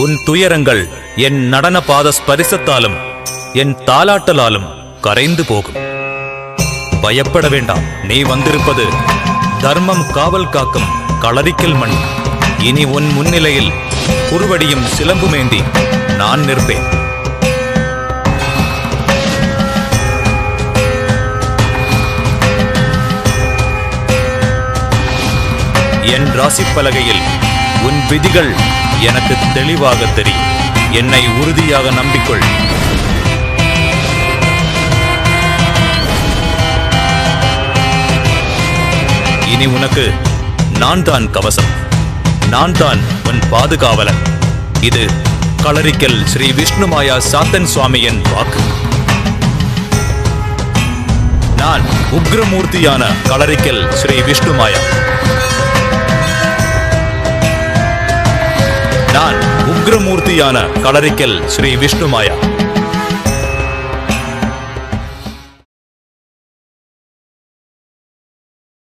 உன் துயரங்கள் என் நடன பாத ஸ்பரிசத்தாலும் என் தாலாட்டலாலும் கரைந்து போகும். பயப்பட வேண்டாம். நீ வந்திருப்பது தர்மம் காவல் காக்கும் களரிக்கல் மண். இனி உன் முன்னிலையில் குறுவடியும் சிலம்புமேந்தி நான் நிற்பேன். என் ராசிப்பலகையில் உன் விதிகள் எனக்கு தெளிவாக தெரியும். என்னை உறுதியாக நம்பிக்கொள். இனி உனக்கு நான் தான் கவசம், நான் தான் உன் பாதுகாவலன். இது களரிக்கல் ஸ்ரீ விஷ்ணுமாயா சாத்தன் சுவாமியின் வாக்கு. நான் உக்ரமூர்த்தியான களரிக்கல் ஸ்ரீ விஷ்ணுமாயா. நான் உக்ரமூர்த்தியான களரிக்கல் ஸ்ரீ விஷ்ணுமாயா.